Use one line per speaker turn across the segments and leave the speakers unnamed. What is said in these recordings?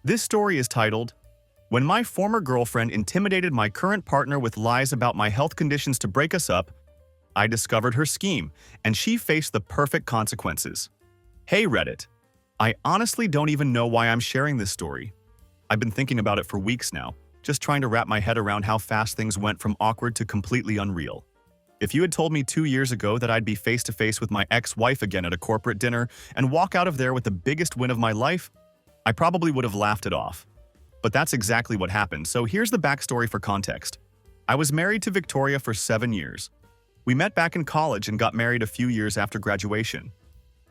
This story is titled, When My Former Girlfriend Intimidated My Current Partner with Lies About My Health Conditions to Break Us Up. I discovered her scheme, and she faced the perfect consequences. Hey Reddit. I honestly don't even know why I'm sharing this story. I've been thinking about it for weeks now, just trying to wrap my head around how fast things went from awkward to completely unreal. If you had told me 2 years ago that I'd be face-to-face with my ex-wife again at a corporate dinner and walk out of there with the biggest win of my life, I probably would have laughed it off. But that's exactly what happened, so here's the backstory for context. I was married to Victoria for 7 years. We met back in college and got married a few years after graduation.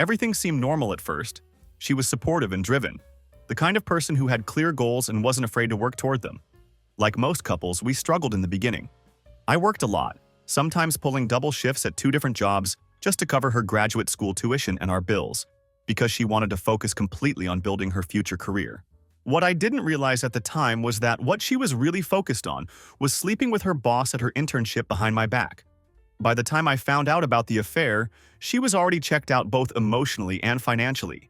Everything seemed normal at first. She was supportive and driven, the kind of person who had clear goals and wasn't afraid to work toward them. Like most couples, we struggled in the beginning. I worked a lot, sometimes pulling double shifts at 2 different jobs just to cover her graduate school tuition and our bills, because she wanted to focus completely on building her future career. What I didn't realize at the time was that what she was really focused on was sleeping with her boss at her internship behind my back. By the time I found out about the affair, she was already checked out both emotionally and financially.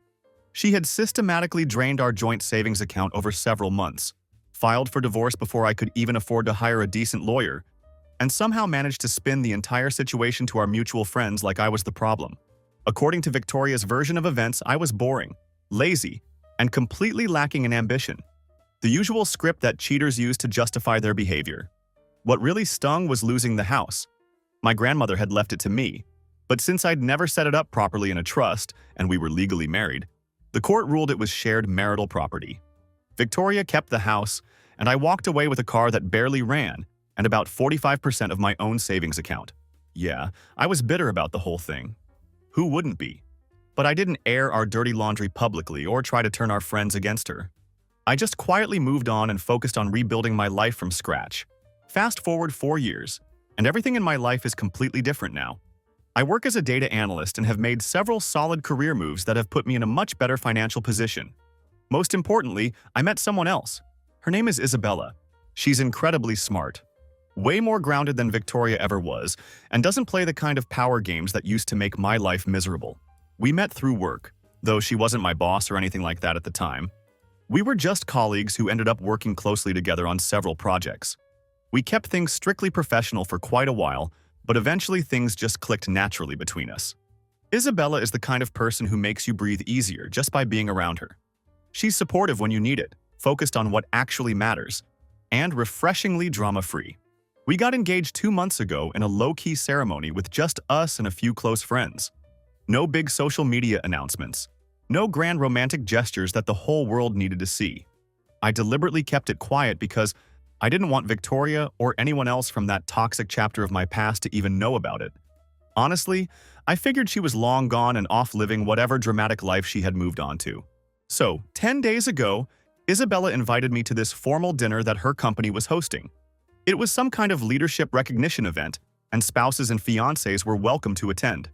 She had systematically drained our joint savings account over several months, filed for divorce before I could even afford to hire a decent lawyer, and somehow managed to spin the entire situation to our mutual friends like I was the problem. According to Victoria's version of events, I was boring, lazy, and completely lacking in ambition. The usual script that cheaters use to justify their behavior. What really stung was losing the house. My grandmother had left it to me, but since I'd never set it up properly in a trust and we were legally married, the court ruled it was shared marital property. Victoria kept the house, and I walked away with a car that barely ran and about 45% of my own savings account. Yeah, I was bitter about the whole thing. Who wouldn't be? But I didn't air our dirty laundry publicly or try to turn our friends against her. I just quietly moved on and focused on rebuilding my life from scratch. Fast forward 4 years, and everything in my life is completely different now. I work as a data analyst and have made several solid career moves that have put me in a much better financial position. Most importantly, I met someone else. Her name is Isabella. She's incredibly smart, way more grounded than Victoria ever was, and doesn't play the kind of power games that used to make my life miserable. We met through work, though she wasn't my boss or anything like that at the time. We were just colleagues who ended up working closely together on several projects. We kept things strictly professional for quite a while, but eventually things just clicked naturally between us. Isabella is the kind of person who makes you breathe easier just by being around her. She's supportive when you need it, focused on what actually matters, and refreshingly drama-free. We got engaged 2 months ago in a low-key ceremony with just us and a few close friends. No big social media announcements. No grand romantic gestures that the whole world needed to see. I deliberately kept it quiet because I didn't want Victoria or anyone else from that toxic chapter of my past to even know about it. Honestly, I figured she was long gone and off living whatever dramatic life she had moved on to. So, 10 days ago, Isabella invited me to this formal dinner that her company was hosting. It was some kind of leadership recognition event, and spouses and fiancés were welcome to attend.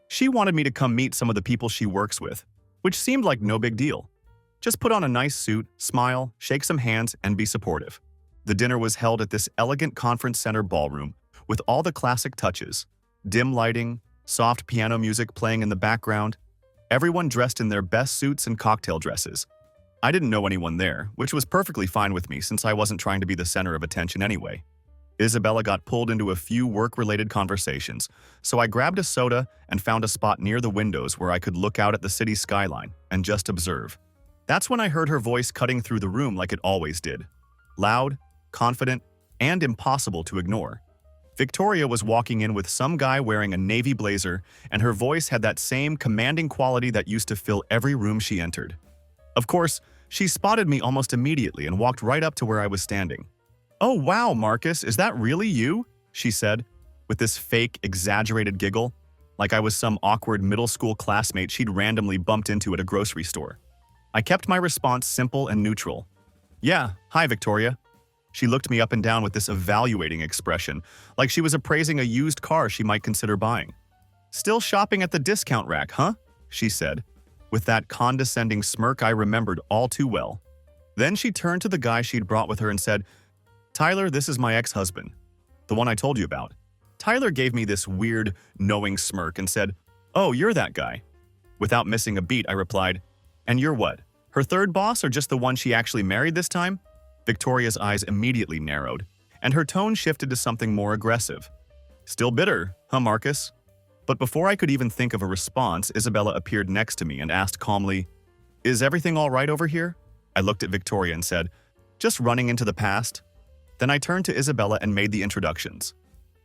She wanted me to come meet some of the people she works with, which seemed like no big deal. Just put on a nice suit, smile, shake some hands, and be supportive. The dinner was held at this elegant conference center ballroom with all the classic touches. Dim lighting, soft piano music playing in the background, everyone dressed in their best suits and cocktail dresses. I didn't know anyone there, which was perfectly fine with me since I wasn't trying to be the center of attention anyway. Isabella got pulled into a few work-related conversations, so I grabbed a soda and found a spot near the windows where I could look out at the city skyline and just observe. That's when I heard her voice cutting through the room like it always did. Loud, confident, and impossible to ignore. Victoria was walking in with some guy wearing a navy blazer, and her voice had that same commanding quality that used to fill every room she entered. Of course, she spotted me almost immediately and walked right up to where I was standing. "Oh wow, Marcus, is that really you?" she said, with this fake, exaggerated giggle, like I was some awkward middle school classmate she'd randomly bumped into at a grocery store. I kept my response simple and neutral. "Yeah, hi Victoria." She looked me up and down with this evaluating expression, like she was appraising a used car she might consider buying. "Still shopping at the discount rack, huh?" she said, with that condescending smirk I remembered all too well. Then she turned to the guy she'd brought with her and said, "Tyler, this is my ex-husband, the one I told you about." Tyler gave me this weird, knowing smirk and said, "Oh, you're that guy." Without missing a beat, I replied, "And you're what? Her third boss, or just the one she actually married this time? Victoria's eyes immediately narrowed, and her tone shifted to something more aggressive. Still bitter, huh, Marcus? But before I could even think of a response, Isabella appeared next to me and asked calmly, "Is everything all right over here?" I looked at Victoria and said, "Just running into the past." Then I turned to Isabella and made the introductions.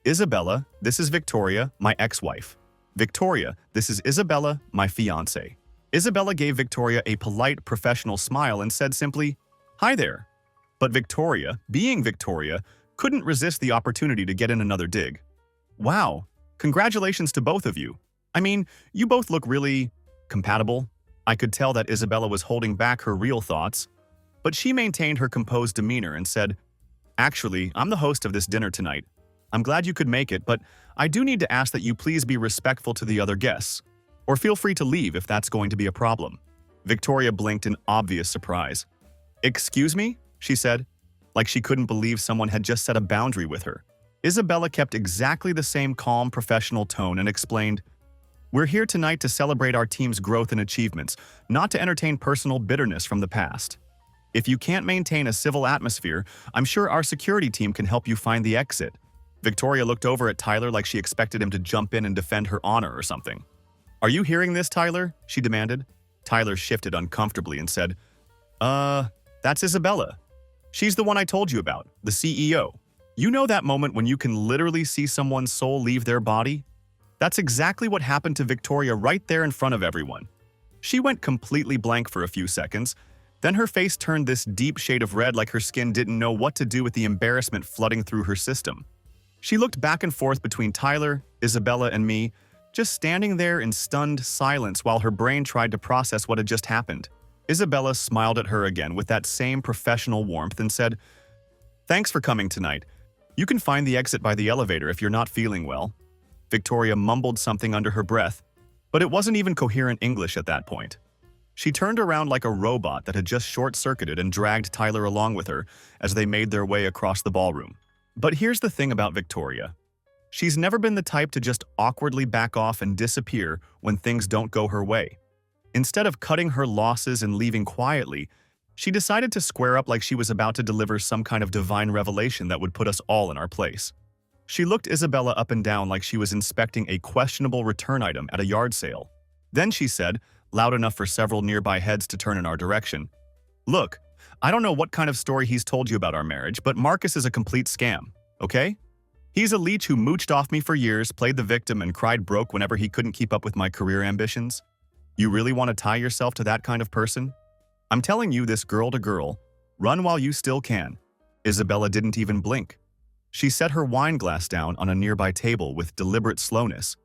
"Isabella, this is Victoria, my ex-wife. Victoria, this is Isabella, my fiancée." Isabella gave Victoria a polite, professional smile and said simply, "Hi there." But Victoria, being Victoria, couldn't resist the opportunity to get in another dig. "Wow, congratulations to both of you. I mean, you both look really compatible." I could tell that Isabella was holding back her real thoughts, but she maintained her composed demeanor and said, "Actually, I'm the host of this dinner tonight. I'm glad you could make it, but I do need to ask that you please be respectful to the other guests, or feel free to leave if that's going to be a problem." Victoria blinked in obvious surprise. "Excuse me?" she said, like she couldn't believe someone had just set a boundary with her. Isabella kept exactly the same calm, professional tone and explained, "We're here tonight to celebrate our team's growth and achievements, not to entertain personal bitterness from the past. If you can't maintain a civil atmosphere, I'm sure our security team can help you find the exit." Victoria looked over at Tyler like she expected him to jump in and defend her honor or something. "Are you hearing this, Tyler?" she demanded. Tyler shifted uncomfortably and said, That's Isabella. She's the one I told you about, the CEO. You know that moment when you can literally see someone's soul leave their body? That's exactly what happened to Victoria right there in front of everyone. She went completely blank for a few seconds, then her face turned this deep shade of red like her skin didn't know what to do with the embarrassment flooding through her system. She looked back and forth between Tyler, Isabella, and me, just standing there in stunned silence while her brain tried to process what had just happened. Isabella smiled at her again with that same professional warmth and said, "Thanks for coming tonight. You can find the exit by the elevator if you're not feeling well." Victoria mumbled something under her breath, but it wasn't even coherent English at that point. She turned around like a robot that had just short-circuited and dragged Tyler along with her as they made their way across the ballroom. But here's the thing about Victoria. She's never been the type to just awkwardly back off and disappear when things don't go her way. Instead of cutting her losses and leaving quietly, she decided to square up like she was about to deliver some kind of divine revelation that would put us all in our place. She looked Isabella up and down like she was inspecting a questionable return item at a yard sale. Then she said, loud enough for several nearby heads to turn in our direction, "Look, I don't know what kind of story he's told you about our marriage, but Marcus is a complete scam, okay? He's a leech who mooched off me for years, played the victim, and cried broke whenever he couldn't keep up with my career ambitions. You really want to tie yourself to that kind of person? I'm telling you this girl to girl, run while you still can." Isabella didn't even blink. She set her wine glass down on a nearby table with deliberate slowness,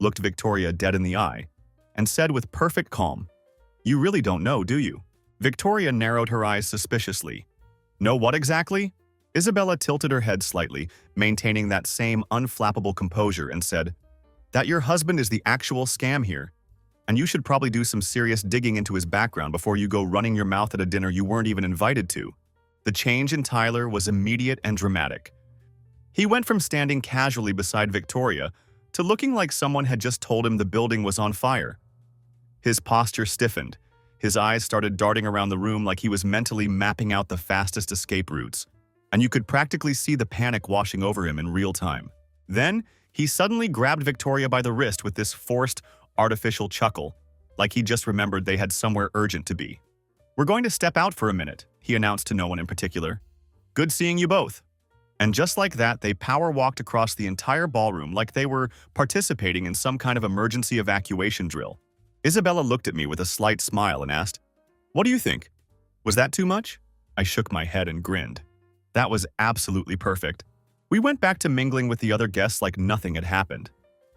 looked Victoria dead in the eye, and said with perfect calm, "You really don't know, do you?" Victoria narrowed her eyes suspiciously. "Know what exactly?" Isabella tilted her head slightly, maintaining that same unflappable composure, and said, "That your husband is the actual scam here, and you should probably do some serious digging into his background before you go running your mouth at a dinner you weren't even invited to." The change in Tyler was immediate and dramatic. He went from standing casually beside Victoria to looking like someone had just told him the building was on fire. His posture stiffened. His eyes started darting around the room like he was mentally mapping out the fastest escape routes, and you could practically see the panic washing over him in real time. Then, he suddenly grabbed Victoria by the wrist with this forced, artificial chuckle, like he just remembered they had somewhere urgent to be. "We're going to step out for a minute," he announced to no one in particular. "Good seeing you both." And just like that, they power-walked across the entire ballroom like they were participating in some kind of emergency evacuation drill. Isabella looked at me with a slight smile and asked, "What do you think? Was that too much?" I shook my head and grinned. That was absolutely perfect. We went back to mingling with the other guests like nothing had happened.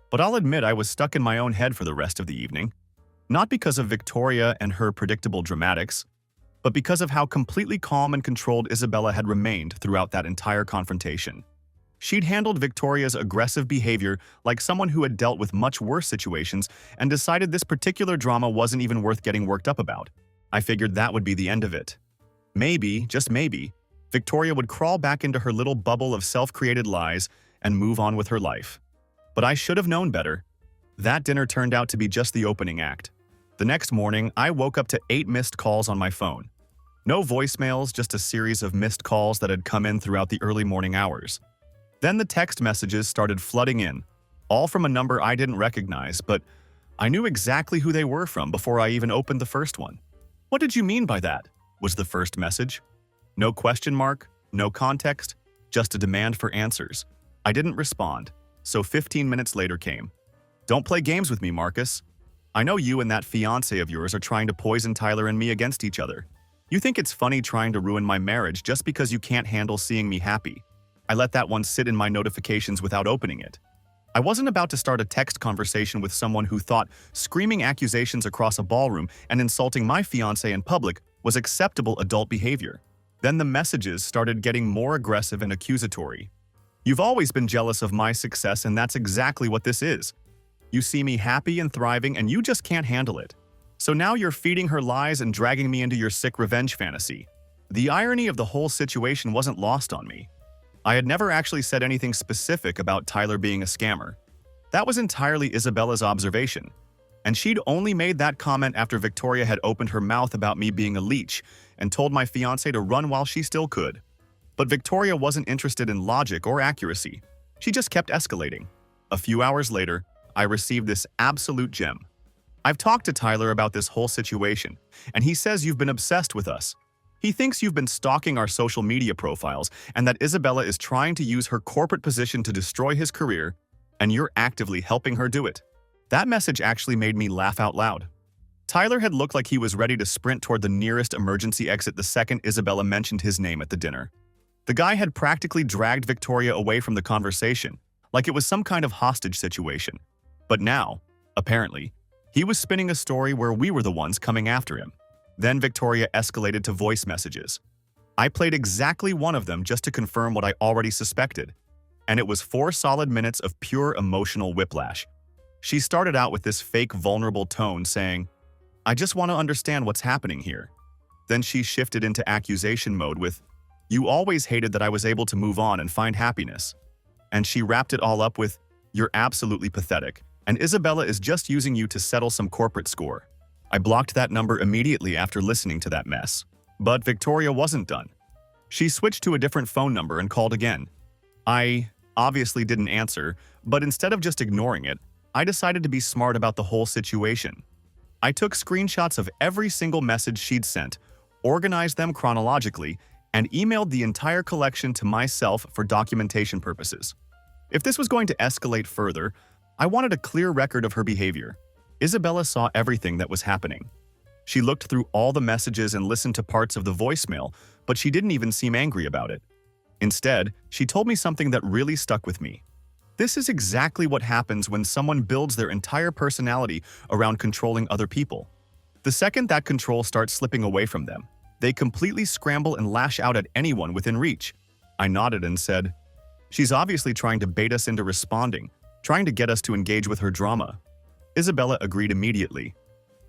But I'll admit I was stuck in my own head for the rest of the evening. Not because of Victoria and her predictable dramatics, but because of how completely calm and controlled Isabella had remained throughout that entire confrontation. She'd handled Victoria's aggressive behavior like someone who had dealt with much worse situations and decided this particular drama wasn't even worth getting worked up about. I figured that would be the end of it. Maybe, just maybe, Victoria would crawl back into her little bubble of self-created lies and move on with her life. But I should have known better. That dinner turned out to be just the opening act. The next morning, I woke up to 8 missed calls on my phone. No voicemails, just a series of missed calls that had come in throughout the early morning hours. Then the text messages started flooding in, all from a number I didn't recognize, but I knew exactly who they were from before I even opened the first one. "What did you mean by that?" was the first message. No question mark, no context, just a demand for answers. I didn't respond, so 15 minutes later came. "Don't play games with me, Marcus. I know you and that fiance of yours are trying to poison Tyler and me against each other. You think it's funny trying to ruin my marriage just because you can't handle seeing me happy." I let that one sit in my notifications without opening it. I wasn't about to start a text conversation with someone who thought screaming accusations across a ballroom and insulting my fiance in public was acceptable adult behavior. Then the messages started getting more aggressive and accusatory. "You've always been jealous of my success, and that's exactly what this is. You see me happy and thriving, and you just can't handle it. So now you're feeding her lies and dragging me into your sick revenge fantasy." The irony of the whole situation wasn't lost on me. I had never actually said anything specific about Tyler being a scammer. That was entirely Isabella's observation, and she'd only made that comment after Victoria had opened her mouth about me being a leech and told my fiancé to run while she still could. But Victoria wasn't interested in logic or accuracy. She just kept escalating. A few hours later, I received this absolute gem. "I've talked to Tyler about this whole situation, and he says you've been obsessed with us. He thinks you've been stalking our social media profiles and that Isabella is trying to use her corporate position to destroy his career, and you're actively helping her do it." That message actually made me laugh out loud. Tyler had looked like he was ready to sprint toward the nearest emergency exit the second Isabella mentioned his name at the dinner. The guy had practically dragged Victoria away from the conversation, like it was some kind of hostage situation. But now, apparently, he was spinning a story where we were the ones coming after him. Then Victoria escalated to voice messages. I played exactly one of them just to confirm what I already suspected, and it was 4 solid minutes of pure emotional whiplash. She started out with this fake vulnerable tone saying, "I just want to understand what's happening here." Then she shifted into accusation mode with, "You always hated that I was able to move on and find happiness." And she wrapped it all up with, "You're absolutely pathetic, and Isabella is just using you to settle some corporate score." I blocked that number immediately after listening to that mess. But Victoria wasn't done. She switched to a different phone number and called again. I obviously didn't answer, but instead of just ignoring it, I decided to be smart about the whole situation. I took screenshots of every single message she'd sent, organized them chronologically, and emailed the entire collection to myself for documentation purposes. If this was going to escalate further, I wanted a clear record of her behavior. Isabella saw everything that was happening. She looked through all the messages and listened to parts of the voicemail, but she didn't even seem angry about it. Instead, she told me something that really stuck with me. This is exactly what happens when someone builds their entire personality around controlling other people. The second that control starts slipping away from them, they completely scramble and lash out at anyone within reach. I nodded and said, "She's obviously trying to bait us into responding, trying to get us to engage with her drama." Isabella agreed immediately.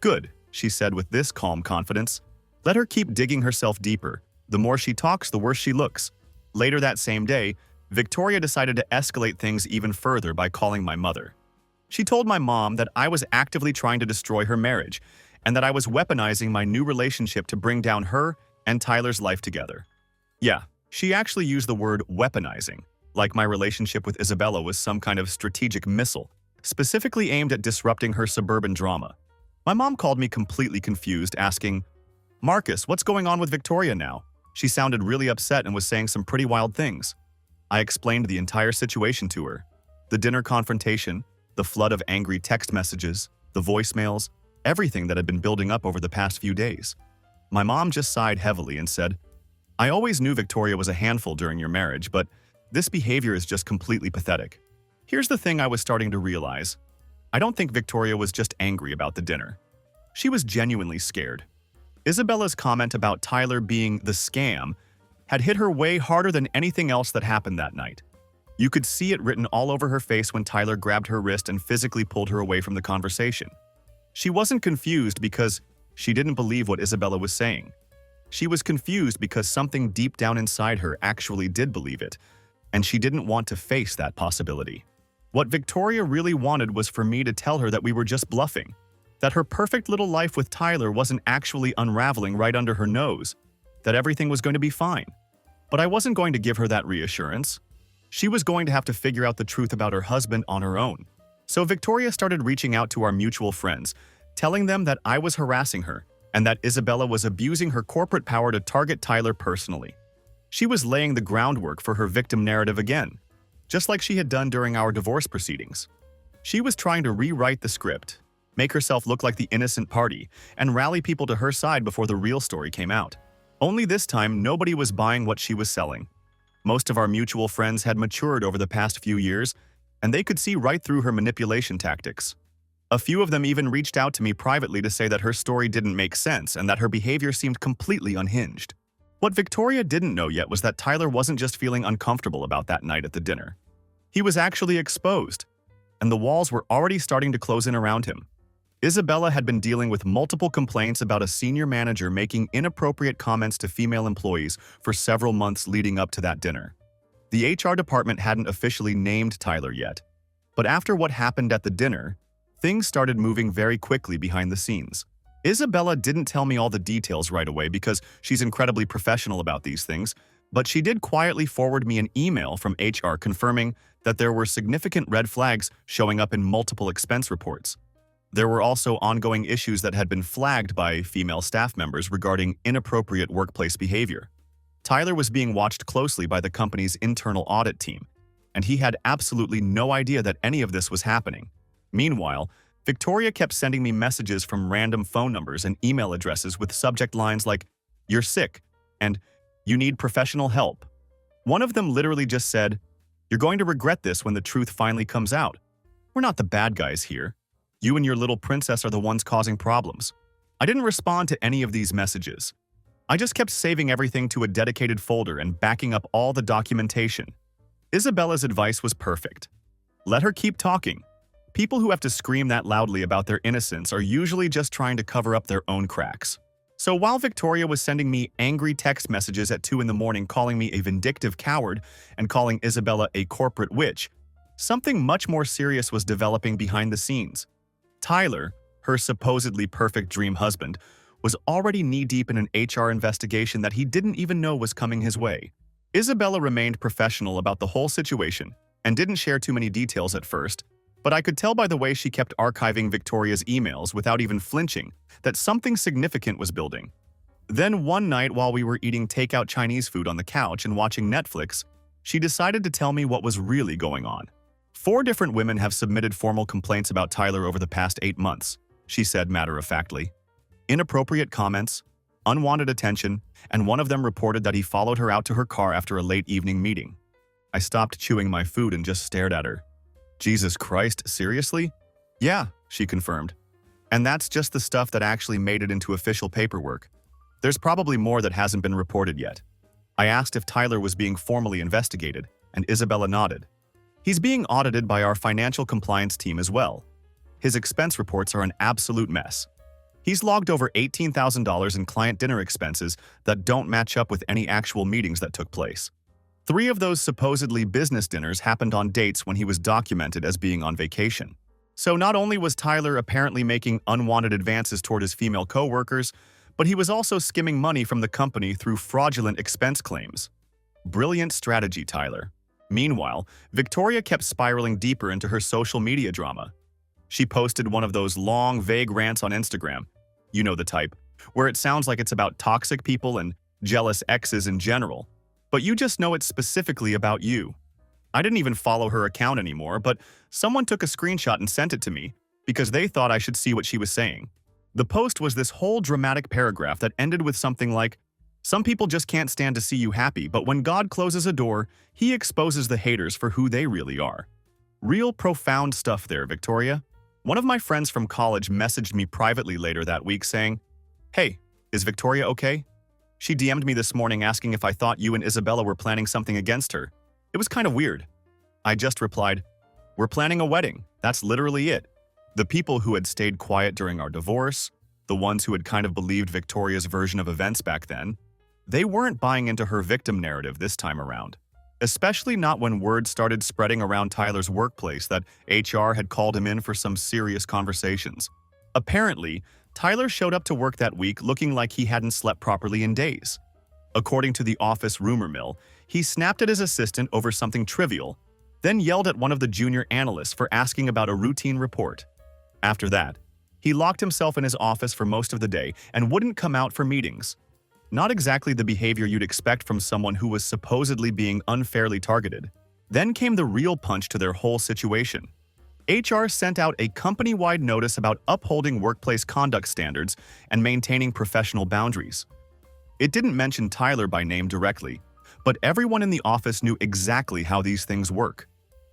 "Good," she said with this calm confidence. "Let her keep digging herself deeper. The more she talks, the worse she looks." Later that same day, Victoria decided to escalate things even further by calling my mother. She told my mom that I was actively trying to destroy her marriage and that I was weaponizing my new relationship to bring down her and Tyler's life together. Yeah, she actually used the word weaponizing, like my relationship with Isabella was some kind of strategic missile, specifically aimed at disrupting her suburban drama. My mom called me completely confused, asking, "Marcus, what's going on with Victoria now?" She sounded really upset and was saying some pretty wild things. I explained the entire situation to her. The dinner confrontation, the flood of angry text messages, the voicemails, everything that had been building up over the past few days. My mom just sighed heavily and said, "I always knew Victoria was a handful during your marriage, but this behavior is just completely pathetic." Here's the thing I was starting to realize. I don't think Victoria was just angry about the dinner. She was genuinely scared. Isabella's comment about Tyler being the scam had hit her way harder than anything else that happened that night. You could see it written all over her face when Tyler grabbed her wrist and physically pulled her away from the conversation. She wasn't confused because she didn't believe what Isabella was saying. She was confused because something deep down inside her actually did believe it, and she didn't want to face that possibility. What Victoria really wanted was for me to tell her that we were just bluffing. That her perfect little life with Tyler wasn't actually unraveling right under her nose, that everything was going to be fine. But I wasn't going to give her that reassurance. She was going to have to figure out the truth about her husband on her own. So Victoria started reaching out to our mutual friends, telling them that I was harassing her and that Isabella was abusing her corporate power to target Tyler personally. She was laying the groundwork for her victim narrative again, just like she had done during our divorce proceedings. She was trying to rewrite the script, make herself look like the innocent party, and rally people to her side before the real story came out. Only this time, nobody was buying what she was selling. Most of our mutual friends had matured over the past few years, and they could see right through her manipulation tactics. A few of them even reached out to me privately to say that her story didn't make sense and that her behavior seemed completely unhinged. What Victoria didn't know yet was that Tyler wasn't just feeling uncomfortable about that night at the dinner. He was actually exposed, and the walls were already starting to close in around him. Isabella had been dealing with multiple complaints about a senior manager making inappropriate comments to female employees for several months leading up to that dinner. The HR department hadn't officially named Tyler yet, but after what happened at the dinner, things started moving very quickly behind the scenes. Isabella didn't tell me all the details right away because she's incredibly professional about these things, but she did quietly forward me an email from HR confirming that there were significant red flags showing up in multiple expense reports. There were also ongoing issues that had been flagged by female staff members regarding inappropriate workplace behavior. Tyler was being watched closely by the company's internal audit team, and he had absolutely no idea that any of this was happening. Meanwhile, Victoria kept sending me messages from random phone numbers and email addresses with subject lines like, "You're sick," and "You need professional help." One of them literally just said, "You're going to regret this when the truth finally comes out. We're not the bad guys here. You and your little princess are the ones causing problems." I didn't respond to any of these messages. I just kept saving everything to a dedicated folder and backing up all the documentation. Isabella's advice was perfect. Let her keep talking. People who have to scream that loudly about their innocence are usually just trying to cover up their own cracks. So while Victoria was sending me angry text messages at 2 in the morning calling me a vindictive coward and calling Isabella a corporate witch, something much more serious was developing behind the scenes. Tyler, her supposedly perfect dream husband, was already knee-deep in an HR investigation that he didn't even know was coming his way. Isabella remained professional about the whole situation and didn't share too many details at first, but I could tell by the way she kept archiving Victoria's emails without even flinching that something significant was building. Then one night while we were eating takeout Chinese food on the couch and watching Netflix, she decided to tell me what was really going on. 4 different women have submitted formal complaints about Tyler over the past 8 months, she said matter-of-factly. Inappropriate comments, unwanted attention, and one of them reported that he followed her out to her car after a late evening meeting. I stopped chewing my food and just stared at her. Jesus Christ, seriously? Yeah, she confirmed. And that's just the stuff that actually made it into official paperwork. There's probably more that hasn't been reported yet. I asked if Tyler was being formally investigated, and Isabella nodded. He's being audited by our financial compliance team as well. His expense reports are an absolute mess. He's logged over $18,000 in client dinner expenses that don't match up with any actual meetings that took place. 3 of those supposedly business dinners happened on dates when he was documented as being on vacation. So not only was Tyler apparently making unwanted advances toward his female co-workers, but he was also skimming money from the company through fraudulent expense claims. Brilliant strategy, Tyler. Meanwhile, Victoria kept spiraling deeper into her social media drama. She posted one of those long, vague rants on Instagram, you know the type, where it sounds like it's about toxic people and jealous exes in general, but you just know it's specifically about you. I didn't even follow her account anymore, but someone took a screenshot and sent it to me because they thought I should see what she was saying. The post was this whole dramatic paragraph that ended with something like, "Some people just can't stand to see you happy, but when God closes a door, he exposes the haters for who they really are." Real profound stuff there, Victoria. One of my friends from college messaged me privately later that week saying, "Hey, is Victoria okay?" She DM'd me this morning asking if I thought you and Isabella were planning something against her. It was kind of weird. I just replied, "We're planning a wedding. That's literally it." The people who had stayed quiet during our divorce, the ones who had kind of believed Victoria's version of events back then, they weren't buying into her victim narrative this time around. Especially not when word started spreading around Tyler's workplace that HR had called him in for some serious conversations. Apparently, Tyler showed up to work that week looking like he hadn't slept properly in days. According to the office rumor mill, he snapped at his assistant over something trivial, then yelled at one of the junior analysts for asking about a routine report. After that, he locked himself in his office for most of the day and wouldn't come out for meetings. Not exactly the behavior you'd expect from someone who was supposedly being unfairly targeted. Then came the real punch to their whole situation. HR sent out a company-wide notice about upholding workplace conduct standards and maintaining professional boundaries. It didn't mention Tyler by name directly, but everyone in the office knew exactly how these things work.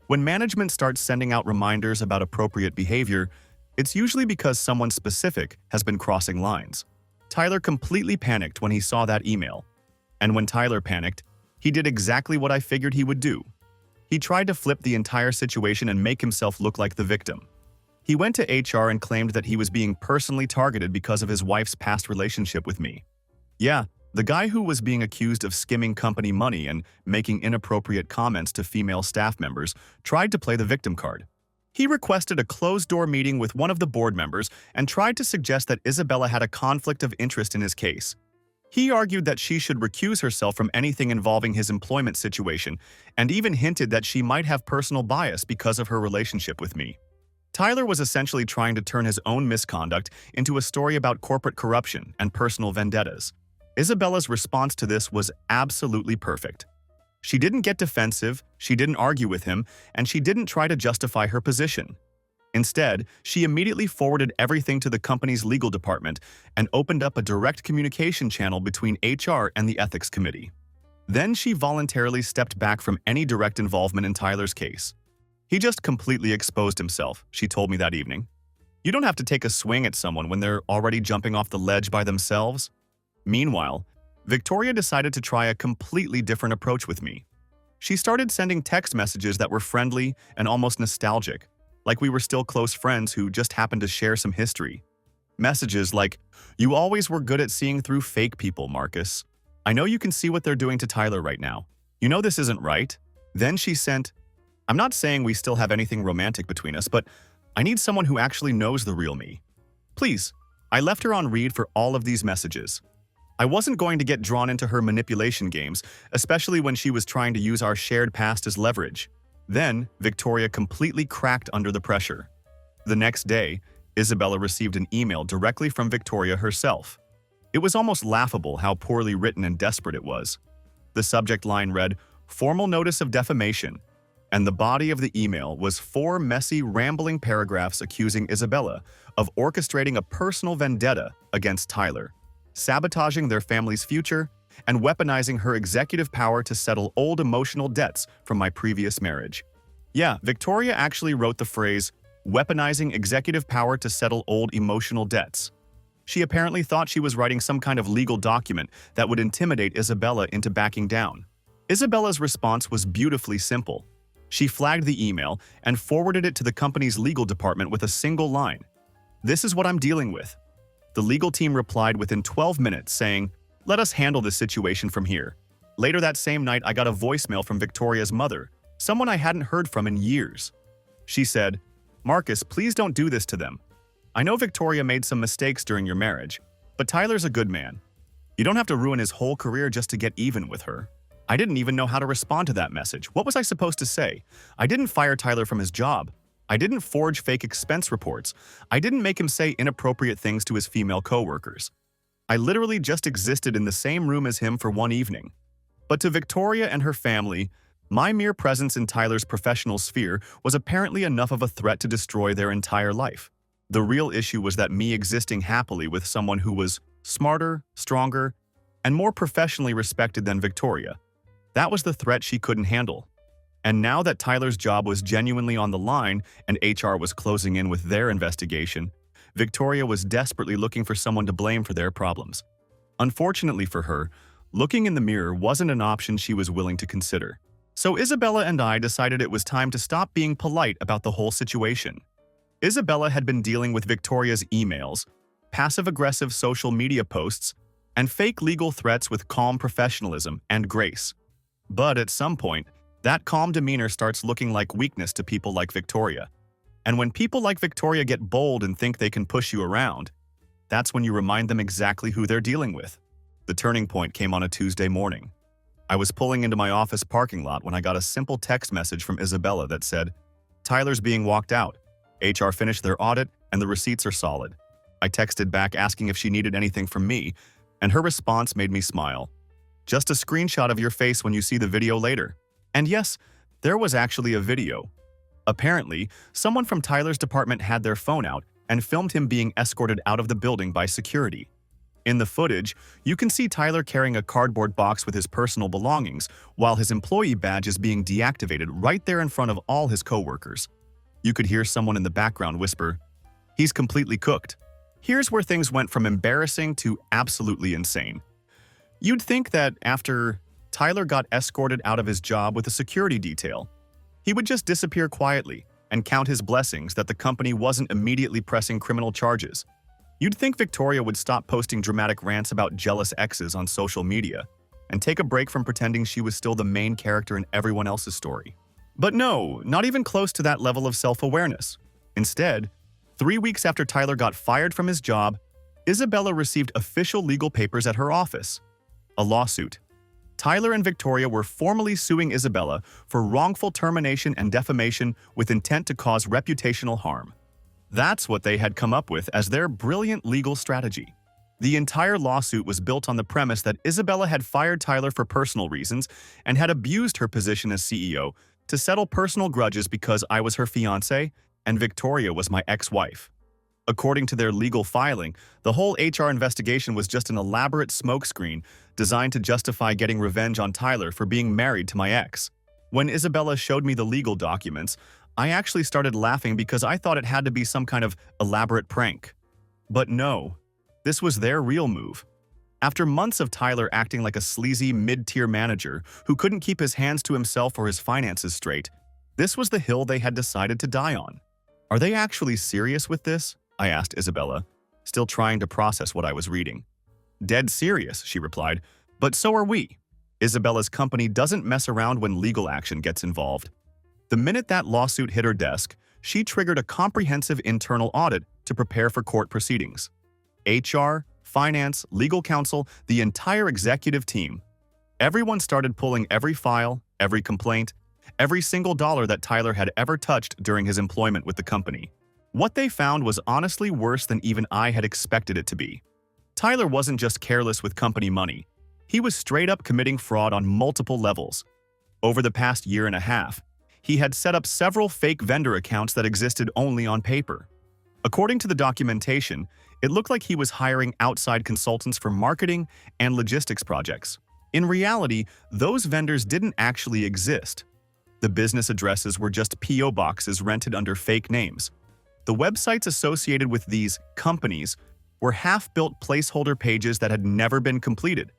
When management starts sending out reminders about appropriate behavior, it's usually because someone specific has been crossing lines. Tyler completely panicked when he saw that email. And when Tyler panicked, he did exactly what I figured he would do. He tried to flip the entire situation and make himself look like the victim. He went to HR and claimed that he was being personally targeted because of his wife's past relationship with me. Yeah, the guy who was being accused of skimming company money and making inappropriate comments to female staff members tried to play the victim card. He requested a closed-door meeting with one of the board members and tried to suggest that Isabella had a conflict of interest in his case. He argued that she should recuse herself from anything involving his employment situation and even hinted that she might have personal bias because of her relationship with me. Tyler was essentially trying to turn his own misconduct into a story about corporate corruption and personal vendettas. Isabella's response to this was absolutely perfect. She didn't get defensive, she didn't argue with him, and she didn't try to justify her position. Instead, she immediately forwarded everything to the company's legal department and opened up a direct communication channel between HR and the ethics committee. Then she voluntarily stepped back from any direct involvement in Tyler's case. He just completely exposed himself, she told me that evening. You don't have to take a swing at someone when they're already jumping off the ledge by themselves. Meanwhile, Victoria decided to try a completely different approach with me. She started sending text messages that were friendly and almost nostalgic, like we were still close friends who just happened to share some history. Messages like, "You always were good at seeing through fake people, Marcus. I know you can see what they're doing to Tyler right now. You know this isn't right." Then she sent, "I'm not saying we still have anything romantic between us, but I need someone who actually knows the real me. Please." I left her on read for all of these messages. I wasn't going to get drawn into her manipulation games, especially when she was trying to use our shared past as leverage. Then, Victoria completely cracked under the pressure. The next day, Isabella received an email directly from Victoria herself. It was almost laughable how poorly written and desperate it was. The subject line read, "Formal notice of defamation," and the body of the email was 4 messy, rambling paragraphs accusing Isabella of orchestrating a personal vendetta against Tyler, sabotaging their family's future, and weaponizing her executive power to settle old emotional debts from my previous marriage. Yeah, Victoria actually wrote the phrase, "weaponizing executive power to settle old emotional debts." She apparently thought she was writing some kind of legal document that would intimidate Isabella into backing down. Isabella's response was beautifully simple. She flagged the email and forwarded it to the company's legal department with a single line. "This is what I'm dealing with." The legal team replied within 12 minutes saying, "Let us handle this situation from here." Later that same night, I got a voicemail from Victoria's mother, someone I hadn't heard from in years. She said, "Marcus, please don't do this to them. I know Victoria made some mistakes during your marriage, but Tyler's a good man. You don't have to ruin his whole career just to get even with her." I didn't even know how to respond to that message. What was I supposed to say? I didn't fire Tyler from his job. I didn't forge fake expense reports. I didn't make him say inappropriate things to his female coworkers. I literally just existed in the same room as him for one evening. But to Victoria and her family, my mere presence in Tyler's professional sphere was apparently enough of a threat to destroy their entire life. The real issue was that me existing happily with someone who was smarter, stronger, and more professionally respected than Victoria. That was the threat she couldn't handle. And now that Tyler's job was genuinely on the line and HR was closing in with their investigation, Victoria was desperately looking for someone to blame for their problems. Unfortunately for her, looking in the mirror wasn't an option she was willing to consider. So Isabella and I decided it was time to stop being polite about the whole situation. Isabella had been dealing with Victoria's emails, passive-aggressive social media posts, and fake legal threats with calm professionalism and grace. But at some point, that calm demeanor starts looking like weakness to people like Victoria. And when people like Victoria get bold and think they can push you around, that's when you remind them exactly who they're dealing with. The turning point came on a Tuesday morning. I was pulling into my office parking lot when I got a simple text message from Isabella that said, "Tyler's being walked out. HR finished their audit and the receipts are solid." I texted back asking if she needed anything from me, and her response made me smile. "Just a screenshot of your face when you see the video later." And yes, there was actually a video. Apparently, someone from Tyler's department had their phone out and filmed him being escorted out of the building by security. In the footage, you can see Tyler carrying a cardboard box with his personal belongings while his employee badge is being deactivated right there in front of all his coworkers. You could hear someone in the background whisper, "He's completely cooked." Here's where things went from embarrassing to absolutely insane. You'd think that after Tyler got escorted out of his job with a security detail, he would just disappear quietly and count his blessings that the company wasn't immediately pressing criminal charges. You'd think Victoria would stop posting dramatic rants about jealous exes on social media and take a break from pretending she was still the main character in everyone else's story. But no, not even close to that level of self-awareness. Instead, 3 weeks after Tyler got fired from his job, Isabella received official legal papers at her office. A lawsuit. Tyler and Victoria were formally suing Isabella for wrongful termination and defamation with intent to cause reputational harm. That's what they had come up with as their brilliant legal strategy. The entire lawsuit was built on the premise that Isabella had fired Tyler for personal reasons and had abused her position as CEO to settle personal grudges because I was her fiancé and Victoria was my ex-wife. According to their legal filing, the whole HR investigation was just an elaborate smokescreen designed to justify getting revenge on Tyler for being married to my ex. When Isabella showed me the legal documents, I actually started laughing because I thought it had to be some kind of elaborate prank. But no, this was their real move. After months of Tyler acting like a sleazy mid-tier manager who couldn't keep his hands to himself or his finances straight, this was the hill they had decided to die on. "Are they actually serious with this?" I asked Isabella, still trying to process what I was reading. "Dead serious," she replied, "but so are we. Isabella's company doesn't mess around when legal action gets involved." The minute that lawsuit hit her desk, she triggered a comprehensive internal audit to prepare for court proceedings. HR, finance, legal counsel, the entire executive team. Everyone started pulling every file, every complaint, every single dollar that Tyler had ever touched during his employment with the company. What they found was honestly worse than even I had expected it to be. Tyler wasn't just careless with company money. He was straight up committing fraud on multiple levels. Over the past year and a half, he had set up several fake vendor accounts that existed only on paper. According to the documentation, it looked like he was hiring outside consultants for marketing and logistics projects. In reality, those vendors didn't actually exist. The business addresses were just P.O. boxes rented under fake names. The websites associated with these companies were half-built placeholder pages that had never been completed.